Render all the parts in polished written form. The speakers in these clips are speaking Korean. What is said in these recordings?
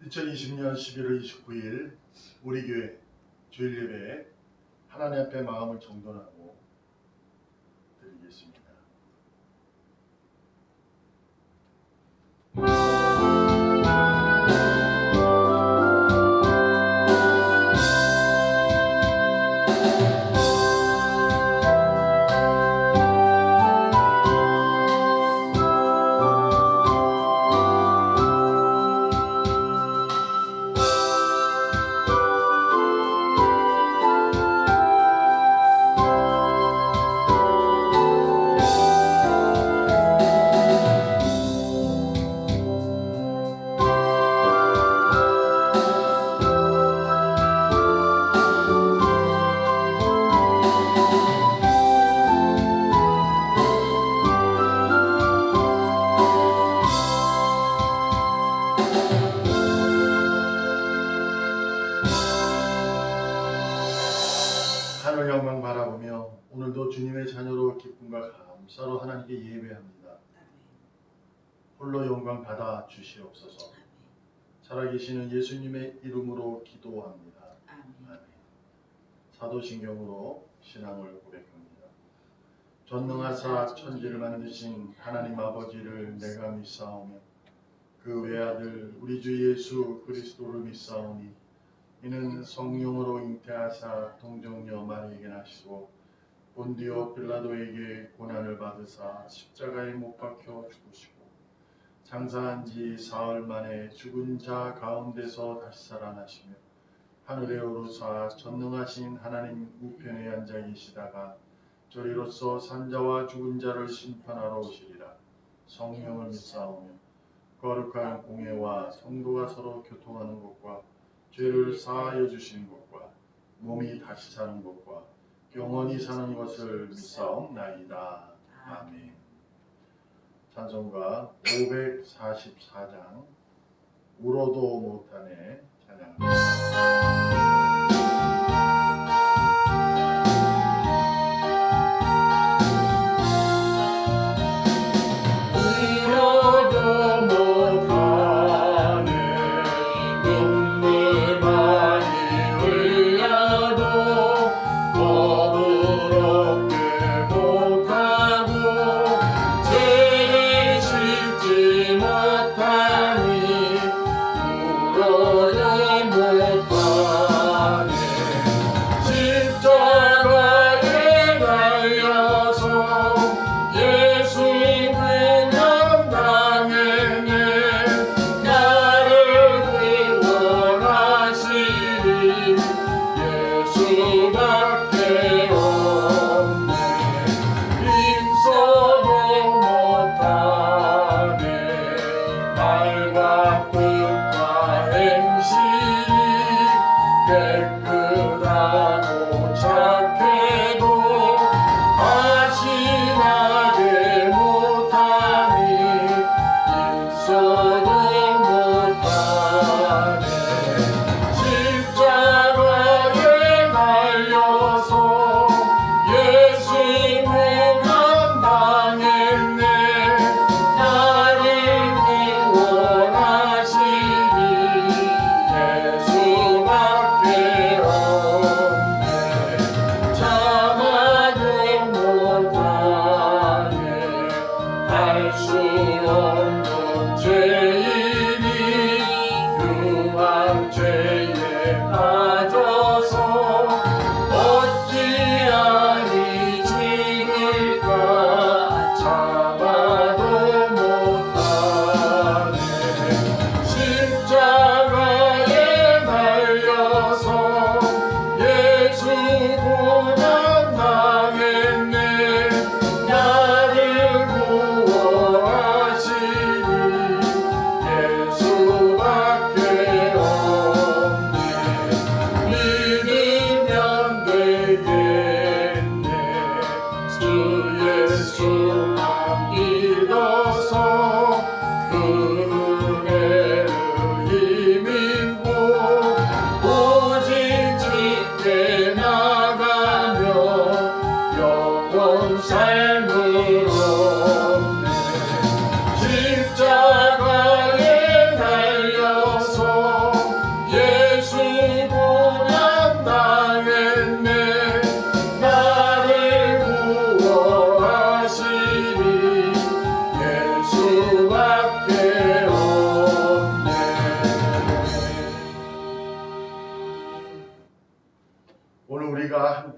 2020년 11월 29일 우리 교회 주일 예배에 하나님 앞에 마음을 정돈하고 드리겠습니다. 하늘 영광 바라보며 오늘도 주님의 자녀로 기쁨과 감사로 하나님께 예배합니다. 홀로 영광 받아 주시옵소서. 살아계시는 예수님의 이름으로 기도합니다. 아멘. 사도신경으로 신앙을 고백합니다. 전능하사 천지를 만드신 하나님 아버지를 내가 믿사오며 그 외아들 우리 주 예수 그리스도를 믿사오니 이는 성령으로 잉태하사 동정녀 마리에게 나시고 본디오 빌라도에게 고난을 받으사 십자가에 못 박혀 죽으시고 장사한 지 사흘 만에 죽은 자 가운데서 다시 살아나시며 하늘에 오르사 전능하신 하나님 우편에 앉아 계시다가 저리로서 산자와 죽은 자를 심판하러 오시리라. 성령을 믿사오며 거룩한 공회와 성도가 서로 교통하는 것과 죄를 사하여 주시는 것과 몸이 다시 사는 것과 영원히 사는 것을 믿사옵나이다. 아멘. 찬송가 544장 울어도 못하네 찬양합니다.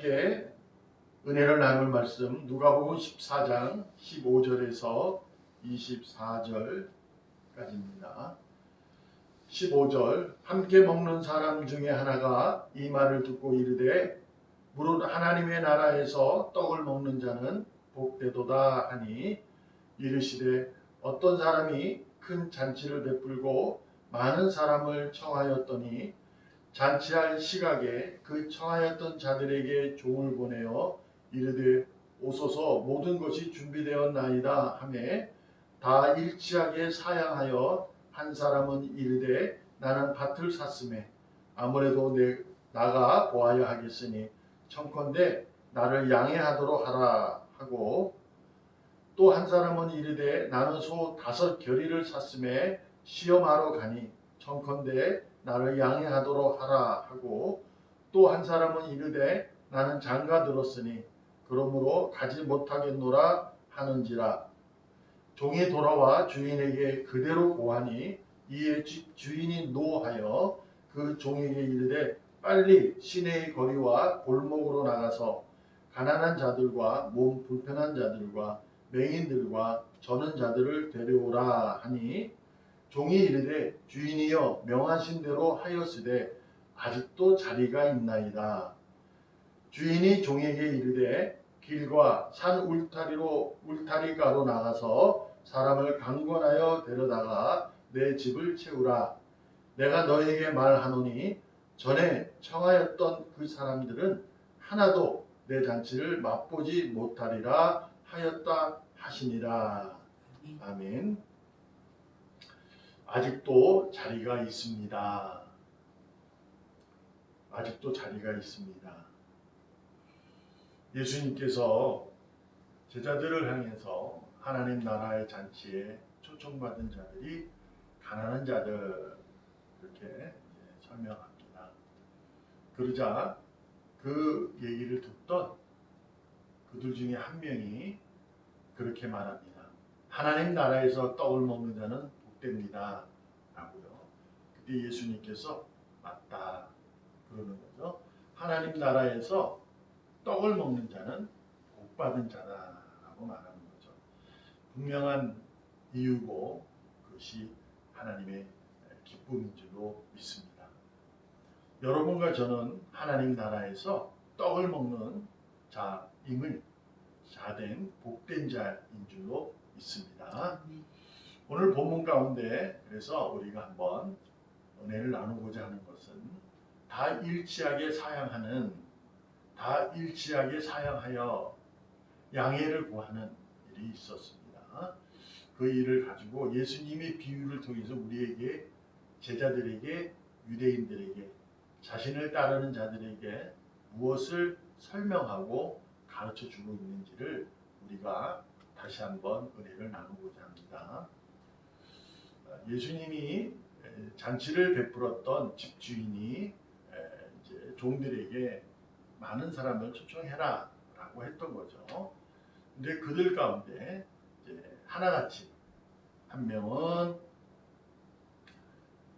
함께 은혜를 나눌 말씀 누가복음 14장 15절에서 24절까지입니다. 15절 함께 먹는 사람 중에 하나가 이 말을 듣고 이르되 무릇 하나님의 나라에서 떡을 먹는 자는 복되도다 하니 이르시되 어떤 사람이 큰 잔치를 베풀고 많은 사람을 청하였더니 잔치할 시각에 그 청하였던 자들에게 종을 보내어 이르되 오소서 모든 것이 준비되었나이다 하매 다 일치하게 사양하여 한 사람은 이르되 나는 밭을 샀음에 아무래도 나가 보아야 하겠으니 청컨대 나를 양해하도록 하라 하고 또 한 사람은 이르되 나는 소 5 겨리를 샀음에 시험하러 가니 청컨대 나를 양해하도록 하라 하고 또 한 사람은 이르되 나는 장가 들었으니 그러므로 가지 못하겠노라 하는지라. 종이 돌아와 주인에게 그대로 고하니 이에 주인이 노하여 그 종에게 이르되 빨리 시내의 거리와 골목으로 나가서 가난한 자들과 몸 불편한 자들과 맹인들과 저는 자들을 데려오라 하니 종이 이르되 주인이여 명하신 대로 하였으되 아직도 자리가 있나이다. 주인이 종에게 이르되 길과 산 울타리가로 나가서 사람을 강권하여 데려다가 내 집을 채우라. 내가 너에게 말하노니 전에 청하였던 그 사람들은 하나도 내 잔치를 맛보지 못하리라 하였다 하시니라. 아멘. 아직도 자리가 있습니다. 아직도 자리가 있습니다. 예수님께서 제자들을 향해서 하나님 나라의 잔치에 초청받은 자들이 가난한 자들 이렇게 설명합니다. 그러자 그 얘기를 듣던 그들 중에 한 명이 그렇게 말합니다. 하나님 나라에서 떡을 먹는 자는 복됩니다 라고요. 그때 예수님께서 맞다 그러는 거죠. 하나님 나라에서 떡을 먹는 자는 복받은 자다라고 말하는 거죠. 분명한 이유고 그것이 하나님의 기쁨인 줄로 믿습니다. 여러분과 저는 하나님 나라에서 떡을 먹는 자임을 자된 복된 자인 줄로 믿습니다. 오늘 본문 가운데 그래서 우리가 한번 은혜를 나누고자 하는 것은 다 일치하게 사양하여 양해를 구하는 일이 있었습니다. 그 일을 가지고 예수님의 비유를 통해서 우리에게 제자들에게 유대인들에게 자신을 따르는 자들에게 무엇을 설명하고 가르쳐 주고 있는지를 우리가 다시 한번 은혜를 나누고자 합니다. 예수님이 잔치를 베풀었던 집주인이 이제 종들에게 많은 사람을 초청해라 라고 했던 거죠. 근데 그들 가운데 이제 하나같이 한 명은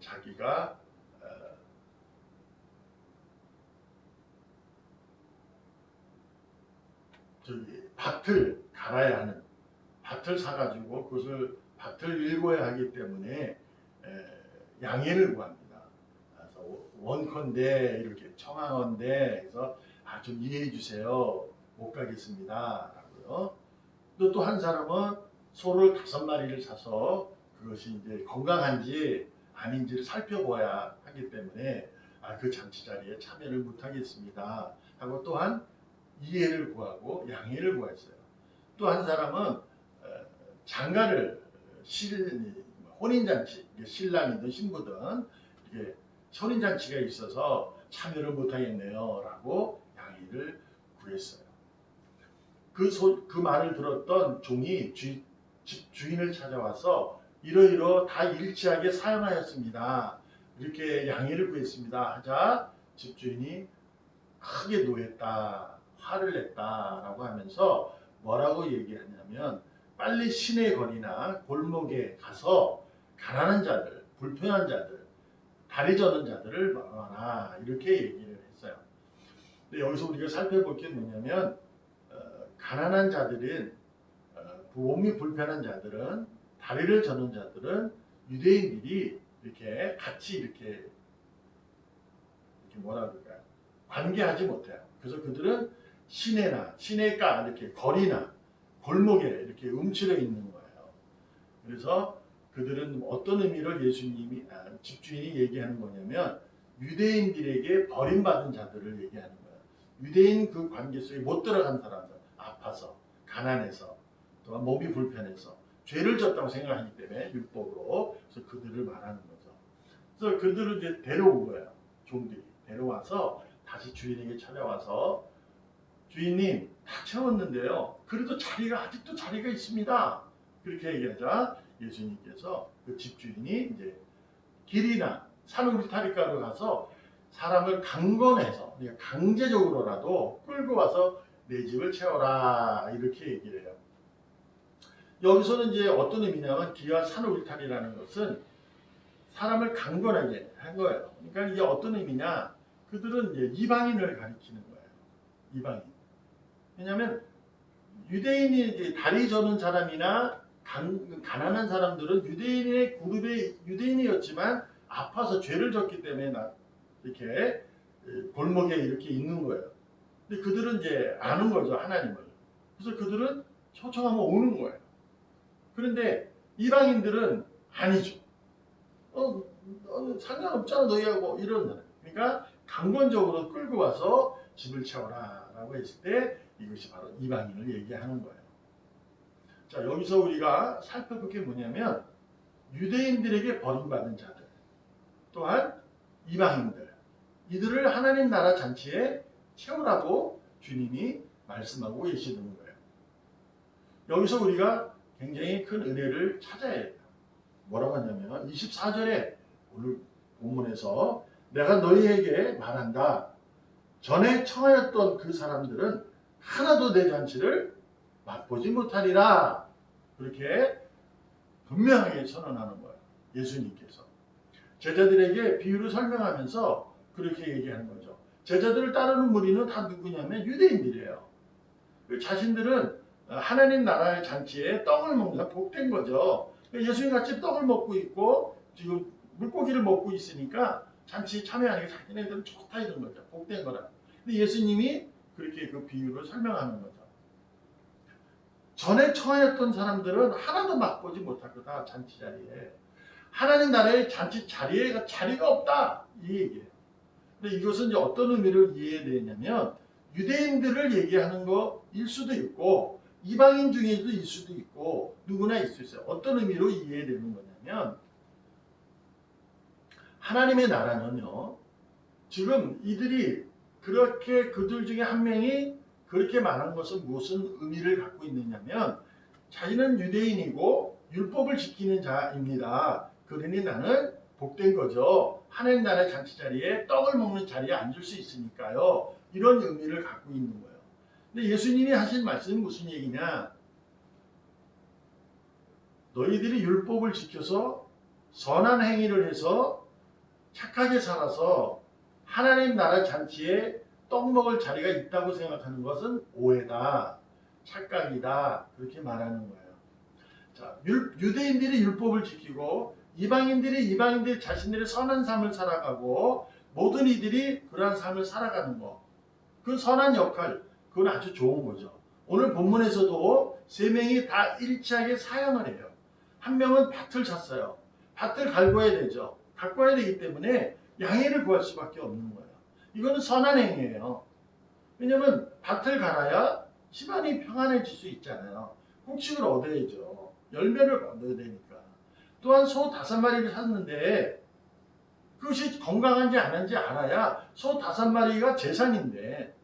자기가 밭을 갈아야 하는 밭을 사가지고 그것을 밭을 일궈야 하기 때문에 양해를 구합니다. 그래서 원컨대 이렇게 청하건대 그래서 좀 이해해 주세요. 못 가겠습니다. 라고요. 또 한 사람은 소를 5마리를 사서 그것이 이제 건강한지 아닌지를 살펴봐야 하기 때문에 그 잔치 자리에 참여를 못 하겠습니다. 하고 또한 이해를 구하고 양해를 구했어요. 또 한 사람은 장가를 혼인잔치, 신랑이든 신부든 이게 혼인잔치가 있어서 참여를 못하겠네요 라고 양해를 구했어요. 그 말을 들었던 종이 집 주인을 찾아와서 이러이러 다 일치하게 사용하였습니다. 이렇게 양해를 구했습니다. 하자 집주인이 크게 노했다. 화를 냈다라고 하면서 뭐라고 얘기하냐면 빨리 시내 거리나 골목에 가서 가난한 자들, 불편한 자들, 다리 저는 자들을 막아라 이렇게 얘기를 했어요. 근데 여기서 우리가 살펴볼 게 뭐냐면 가난한 자들은 몸이 불편한 자들은 다리를 저는 자들은 유대인들이 이렇게 같이 이렇게 뭐라 그럴까요? 관계하지 못해요. 그래서 그들은 시내가 이렇게 거리나 골목에 이렇게 움츠려 있는 거예요. 그래서 그들은 어떤 의미를 예수님이 집주인이 얘기하는 거냐면 유대인들에게 버림받은 자들을 얘기하는 거예요. 유대인 그 관계 속에 못 들어간 사람들, 아파서, 가난해서, 또한 몸이 불편해서 죄를 졌다고 생각하기 때문에 율법으로 그래서 그들을 말하는 거죠. 그래서 그들을 이제 데려온 거예요. 종들이 데려와서 다시 주인에게 찾아와서 주인님 다 채웠는데요. 그래도 아직도 자리가 있습니다. 그렇게 얘기하자 예수님께서 그 집주인이 이제 길이나 산 울타리가로 가서 사람을 강권해서 강제적으로라도 끌고 와서 내 집을 채워라 이렇게 얘기를 해요. 여기서는 이제 어떤 의미냐면 길과 산 울타리라는 것은 사람을 강권하게 한 거예요. 그러니까 이게 어떤 의미냐? 그들은 이제 이방인을 가리키는 거예요. 이방인. 왜냐하면 유대인이 이제 다리 저는 사람이나 가난한 사람들은 유대인의 그룹의 유대인이었지만 아파서 죄를 졌기 때문에 이렇게 골목에 이렇게 있는 거예요. 근데 그들은 이제 아는 거죠, 하나님을. 그래서 그들은 초청하면 오는 거예요. 그런데 이방인들은 아니죠. 상관없잖아 너희하고 이런. 그러니까 강권적으로 끌고 와서 집을 채워라 라고 했을 때 이것이 바로 이방인을 얘기하는 거예요. 자, 여기서 우리가 살펴볼 게 뭐냐면 유대인들에게 버림받은 자들 또한 이방인들 이들을 하나님 나라 잔치에 채우라고 주님이 말씀하고 계시는 거예요. 여기서 우리가 굉장히 큰 은혜를 찾아야 해요. 뭐라고 하냐면 24절에 오늘 본문에서 내가 너희에게 말한다. 전에 청하였던 그 사람들은 하나도 내 잔치를 맛보지 못하리라. 그렇게 분명하게 선언하는 거예요. 예수님께서. 제자들에게 비유를 설명하면서 그렇게 얘기하는 거죠. 제자들을 따르는 무리는 다 누구냐면 유대인들이에요. 자신들은 하나님 나라의 잔치에 떡을 먹는 복된 거죠. 예수님 같이 떡을 먹고 있고 지금 물고기를 먹고 있으니까 잔치에 참여하는 게 자기네들은 좋다 이런 거죠. 복된 거라. 근데 예수님이 그렇게 그 비유를 설명하는 거죠. 전에 처하였던 사람들은 하나도 맛보지 못할 거다. 잔치 자리에. 하나님 나라의 잔치 자리에 자리가 없다. 이 얘기예요. 근데 이것은 이제 어떤 의미를 이해해야 되냐면 유대인들을 얘기하는 거일 수도 있고 이방인 중에도 있을 수도 있고 누구나 있을 수 있어요. 어떤 의미로 이해해야 되는 거냐면 하나님의 나라는요. 지금 이들이 그렇게 그들 중에 한 명이 그렇게 말한 것은 무슨 의미를 갖고 있느냐면 자기는 유대인이고 율법을 지키는 자입니다. 그러니 나는 복된 거죠. 하나님 나라의 잔치 자리에 떡을 먹는 자리에 앉을 수 있으니까요. 이런 의미를 갖고 있는 거예요. 근데 예수님이 하신 말씀은 무슨 얘기냐? 너희들이 율법을 지켜서 선한 행위를 해서 착하게 살아서 하나님 나라 잔치에 떡 먹을 자리가 있다고 생각하는 것은 오해다. 착각이다. 그렇게 말하는 거예요. 자, 유대인들이 율법을 지키고 이방인들이 자신들의 선한 삶을 살아가고 모든 이들이 그러한 삶을 살아가는 거. 그 선한 역할, 그건 아주 좋은 거죠. 오늘 본문에서도 세 명이 다 일치하게 사양을 해요. 한 명은 밭을 샀어요. 밭을 갈궈야 되죠. 가꿔야 되기 때문에 양해를 구할 수밖에 없는 거예요. 이거는 선한 행위예요. 왜냐하면 밭을 갈아야 집안이 평안해질 수 있잖아요. 곡식을 얻어야죠. 열매를 얻어야 되니까. 또한 소 5마리를 샀는데 그것이 건강한지 안 한지 알아야 소 5마리가 재산인데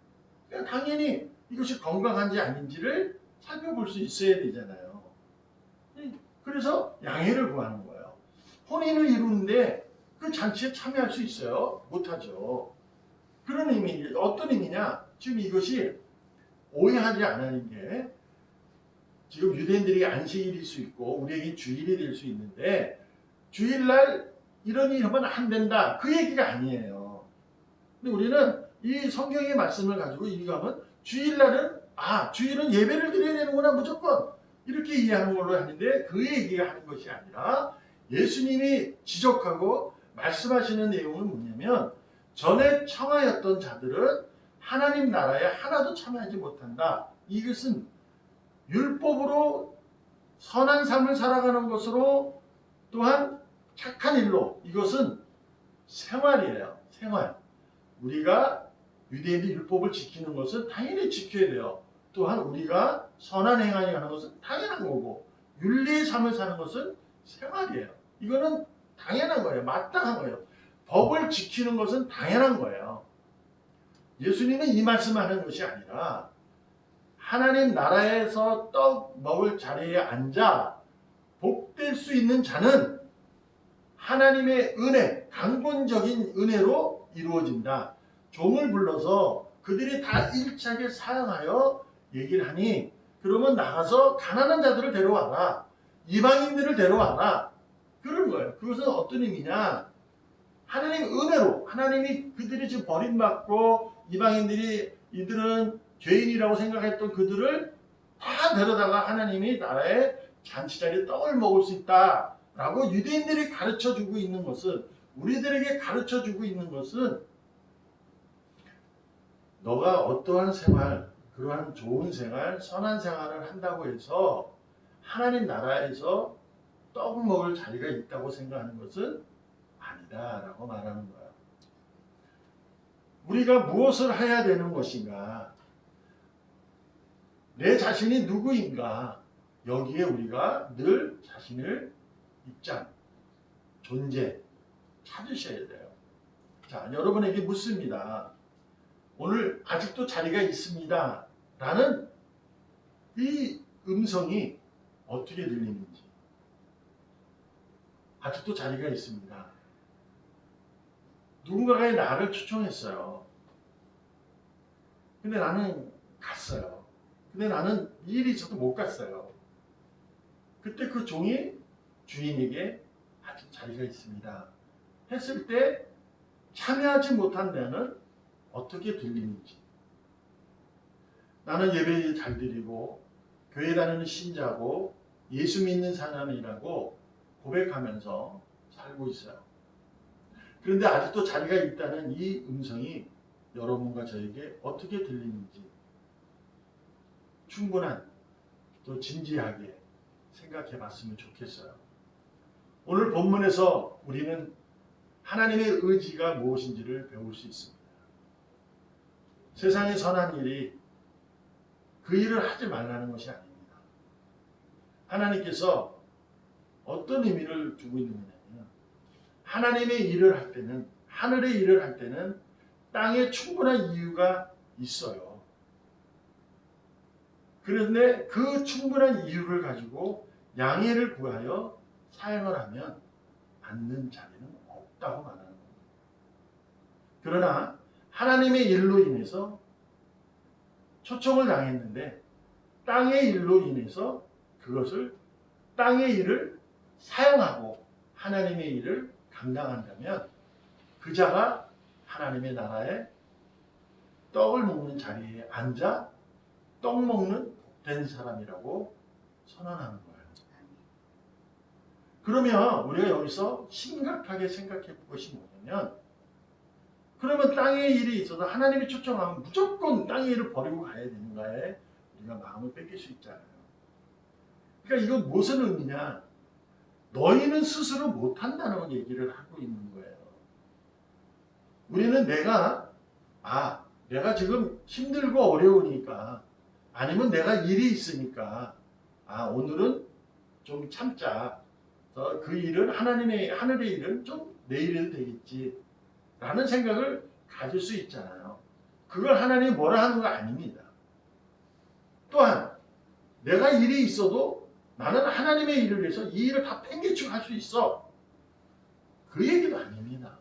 당연히 이것이 건강한지 아닌지를 살펴볼 수 있어야 되잖아요. 그래서 양해를 구하는 거예요. 혼인을 이루는데 그 잔치에 참여할 수 있어요? 못하죠. 그런 의미, 어떤 의미냐? 지금 이것이 오해하지 않는 게 지금 유대인들이 안식일일 수 있고 우리에게 주일이 될 수 있는데 주일날 이런 일 하면 안 된다. 그 얘기가 아니에요. 근데 우리는 이 성경의 말씀을 가지고 이해하면 주일날은 주일은 예배를 드려야 되는구나 무조건 이렇게 이해하는 걸로 하는데 그 얘기가 하는 것이 아니라 예수님이 지적하고 말씀하시는 내용은 뭐냐면 전에 청하였던 자들은 하나님 나라에 하나도 참여하지 못한다. 이것은 율법으로 선한 삶을 살아가는 것으로 또한 착한 일로 이것은 생활이에요. 생활. 우리가 유대인의 율법을 지키는 것은 당연히 지켜야 돼요. 또한 우리가 선한 행하게 하는 것은 당연한 거고 윤리의 삶을 사는 것은 생활이에요. 이거는 당연한 거예요. 마땅한 거예요. 법을 지키는 것은 당연한 거예요. 예수님은 이 말씀하는 것이 아니라 하나님 나라에서 떡 먹을 자리에 앉아 복될 수 있는 자는 하나님의 은혜, 강권적인 은혜로 이루어진다. 종을 불러서 그들이 다 일차게 사용하여 얘기를 하니 그러면 나가서 가난한 자들을 데려와라. 이방인들을 데려와라. 그런 거예요. 그것은 어떤 의미냐? 하나님 은혜로 하나님이 그들이 지금 버림받고 이방인들이 이들은 죄인이라고 생각했던 그들을 다 데려다가 하나님이 나라의 잔치자리에 떡을 먹을 수 있다라고 유대인들이 가르쳐주고 있는 것은 우리들에게 가르쳐주고 있는 것은 너가 어떠한 생활, 그러한 좋은 생활, 선한 생활을 한다고 해서 하나님 나라에서 떡 먹을 자리가 있다고 생각하는 것은 아니다라고 말하는 거야. 우리가 무엇을 해야 되는 것인가? 내 자신이 누구인가? 여기에 우리가 늘 자신을 입장, 존재 찾으셔야 돼요. 자, 여러분에게 묻습니다. 오늘 아직도 자리가 있습니다. 라는 이 음성이 어떻게 들리는지. 아직도 자리가 있습니다. 누군가가 나를 초청했어요. 근데 나는 갔어요. 근데 나는 일이 있어서 못 갔어요. 그때 그 종이 주인에게 아직 자리가 있습니다. 했을 때 참여하지 못한 데는 어떻게 들리는지. 나는 예배 잘 드리고 교회 다니는 신자고 예수 믿는 사람이라고 고백하면서 살고 있어요. 그런데 아직도 자리가 있다는 이 음성이 여러분과 저에게 어떻게 들리는지 충분한 또 진지하게 생각해 봤으면 좋겠어요. 오늘 본문에서 우리는 하나님의 의지가 무엇인지를 배울 수 있습니다. 세상에 선한 일이 그 일을 하지 말라는 것이 아닙니다. 하나님께서 어떤 의미를 두고 있는 거냐면 하나님의 일을 할 때는 하늘의 일을 할 때는 땅에 충분한 이유가 있어요. 그런데 그 충분한 이유를 가지고 양해를 구하여 사용을 하면 받는 자리는 없다고 말하는 겁니다. 그러나 하나님의 일로 인해서 초청을 당했는데 땅의 일로 인해서 그것을 땅의 일을 사용하고 하나님의 일을 감당한다면 그 자가 하나님의 나라에 떡을 먹는 자리에 앉아 떡 먹는 복된 사람이라고 선언하는 거예요. 그러면 우리가 여기서 심각하게 생각해 볼 것이 뭐냐면 그러면 땅의 일이 있어서 하나님이 초청하면 무조건 땅의 일을 버리고 가야 되는가에 우리가 마음을 뺏길 수 있잖아요. 그러니까 이건 무슨 의미냐? 너희는 스스로 못한다는 얘기를 하고 있는 거예요. 우리는 내가 지금 힘들고 어려우니까 아니면 내가 일이 있으니까 오늘은 좀 참자. 그 일은 하늘의 일은 좀 내일에도 되겠지. 라는 생각을 가질 수 있잖아요. 그걸 하나님이 뭐라 하는 거 아닙니다. 또한 내가 일이 있어도 나는 하나님의 일을 위해서 이 일을 다 팽개치고 할 수 있어. 그 얘기도 아닙니다.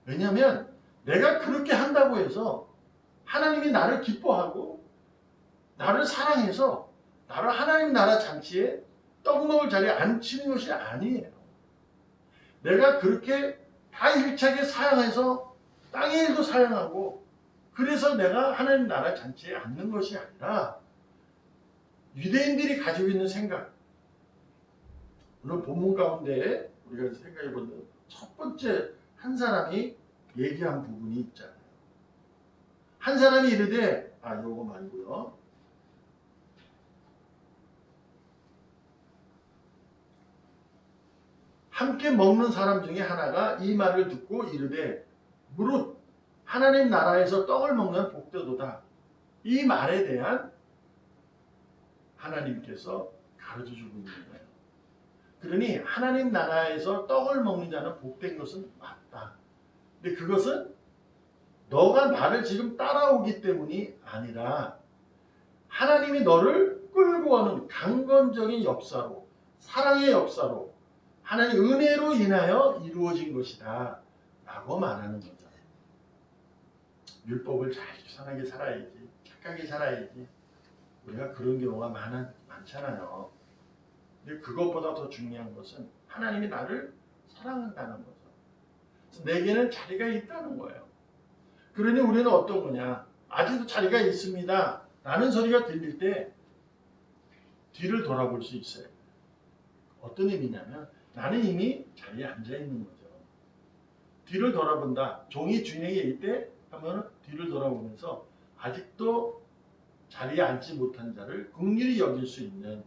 왜냐하면 내가 그렇게 한다고 해서 하나님이 나를 기뻐하고 나를 사랑해서 나를 하나님 나라 잔치에 떡 먹을 자리에 앉히는 것이 아니에요. 내가 그렇게 다 일차게 사용해서 땅의 일도 사용하고 그래서 내가 하나님 나라 잔치에 앉는 것이 아니라 유대인들이 가지고 있는 생각. 오늘 본문 가운데 우리가 생각해 보는 첫 번째 한 사람이 얘기한 부분이 있잖아요. 한 사람이 이르되 요거 말고요. 함께 먹는 사람 중에 하나가 이 말을 듣고 이르되 무릇 하나님 나라에서 떡을 먹는 복되도다. 이 말에 대한 하나님께서 가르쳐주고 있는 거예요. 그러니 하나님 나라에서 떡을 먹는 자는 복된 것은 맞다. 근데 그것은 너가 나를 지금 따라오기 때문이 아니라 하나님이 너를 끌고 오는 강건적인 역사로, 사랑의 역사로, 하나님의 은혜로 인하여 이루어진 것이다 라고 말하는 거죠. 율법을 잘 선하게 살아야지, 착하게 살아야지. 우리가 그런 경우가 많잖아요. 근데 그것보다 더 중요한 것은 하나님이 나를 사랑한다는 거죠. 그래서 내게는 자리가 있다는 거예요. 그러니 우리는 어떤 거냐? 아직도 자리가 있습니다 라는 소리가 들릴 때 뒤를 돌아볼 수 있어요. 어떤 의미냐면 나는 이미 자리에 앉아 있는 거죠. 뒤를 돌아본다. 종이 주인에게 있대 하면 뒤를 돌아보면서 아직도 자리에 앉지 못한 자를 긍휼히 여길 수 있는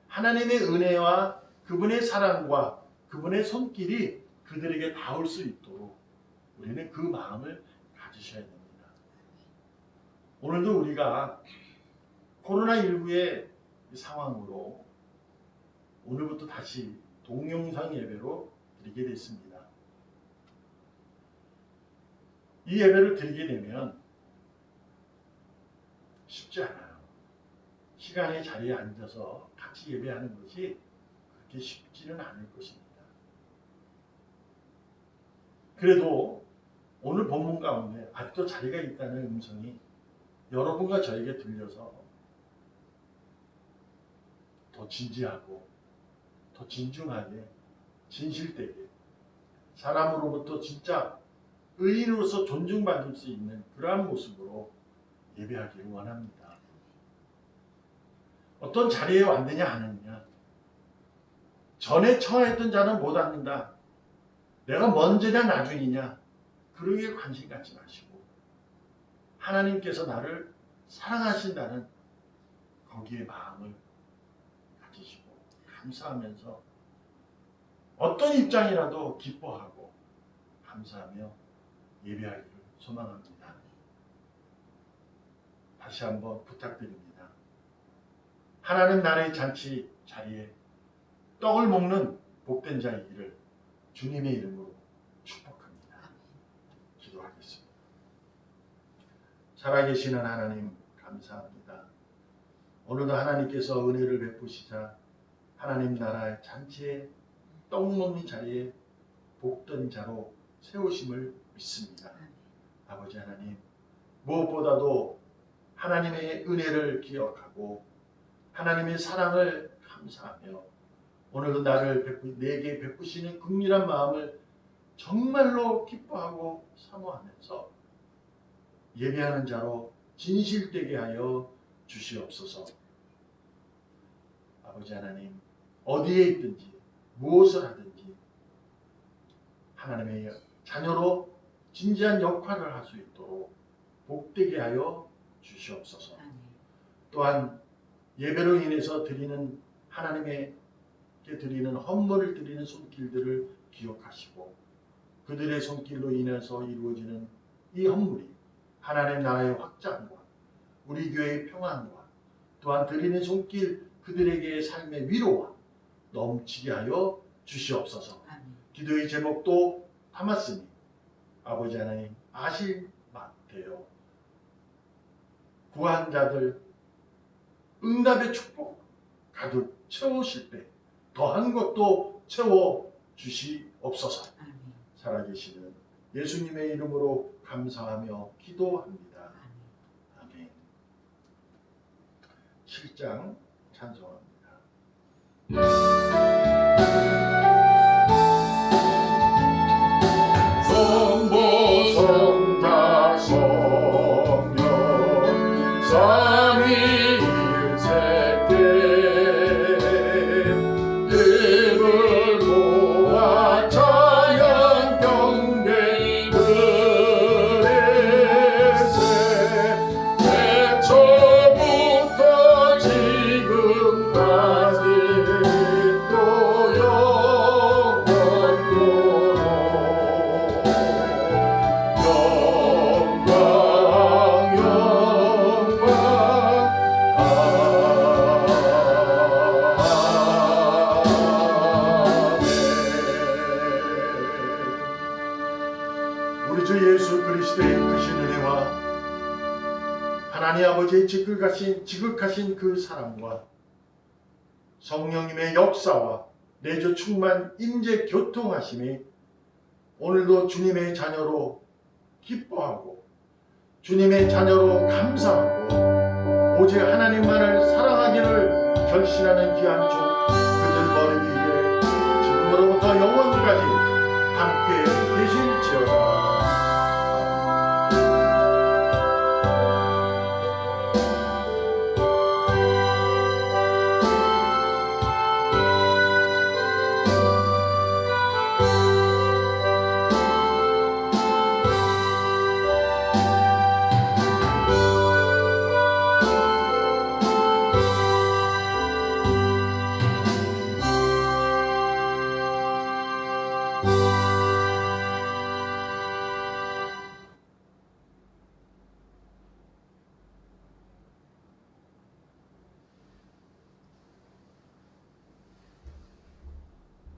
하나님의 은혜와 그분의 사랑과 그분의 손길이 그들에게 닿을 수 있도록 우리는 그 마음을 가지셔야 됩니다. 오늘도 우리가 코로나19의 상황으로 오늘부터 다시 동영상 예배로 드리게 됐습니다. 이 예배를 드리게 되면 쉽지 않아요. 시간의 자리에 앉아서 같이 예배하는 것이 그렇게 쉽지는 않을 것입니다. 그래도 오늘 본문 가운데 아직도 자리가 있다는 음성이 여러분과 저에게 들려서 더 진지하고 더 진중하게 진실되게 사람으로부터 진짜 의인으로서 존중받을 수 있는 그러한 모습으로 예배하기를 원합니다. 어떤 자리에 왔느냐 안 왔느냐, 전에 청하였던 자는 못 앉는다, 내가 먼저냐 나중이냐, 그러기에 관심 갖지 마시고 하나님께서 나를 사랑하신다는 거기에 마음을 가지시고 감사하면서 어떤 입장이라도 기뻐하고 감사하며 예배하기를 소망합니다. 다시 한번 부탁드립니다. 하나님 나라의 잔치 자리에 떡을 먹는 복된 자이기를 주님의 이름으로 축복합니다. 기도하겠습니다. 살아계시는 하나님 감사합니다. 오늘도 하나님께서 은혜를 베푸시자 하나님 나라의 잔치에 떡 먹는 자리에 복된 자로 세우심을 믿습니다. 아버지 하나님, 무엇보다도 하나님의 은혜를 기억하고 하나님의 사랑을 감사하며 오늘도 내게 베푸시는 긍휼한 마음을 정말로 기뻐하고 사모하면서 예배하는 자로 진실되게 하여 주시옵소서. 아버지 하나님, 어디에 있든지 무엇을 하든지 하나님의 자녀로 진지한 역할을 할 수 있도록 복되게 하여 주시옵소서. 또한 예배로 인해서 드리는 하나님께 드리는 헌물을 드리는 손길들을 기억하시고 그들의 손길로 인해서 이루어지는 이 헌물이 하나님 나라의 확장과 우리 교회의 평안과 또한 드리는 손길 그들에게의 삶의 위로와 넘치게 하여 주시옵소서. 기도의 제목도 담았으니 아버지 하나님 아실 만되어 구한 자들 응답의 축복 가득 채우실 때 더한 것도 채워 주시옵소서. 살아계시는 예수님의 이름으로 감사하며 기도합니다. 아멘. 7장 찬송합니다. 성보 성자성 우리 주 예수 그리스도의 크신 은혜와 하나님 아버지의 지극하신 그 사랑과 성령님의 역사와 내주 충만 임재 교통하심이 오늘도 주님의 자녀로 기뻐하고 주님의 자녀로 감사하고 오직 하나님만을 사랑하기를 결심하는 귀한 종 그들 머리 위에 지금으로부터 영원까지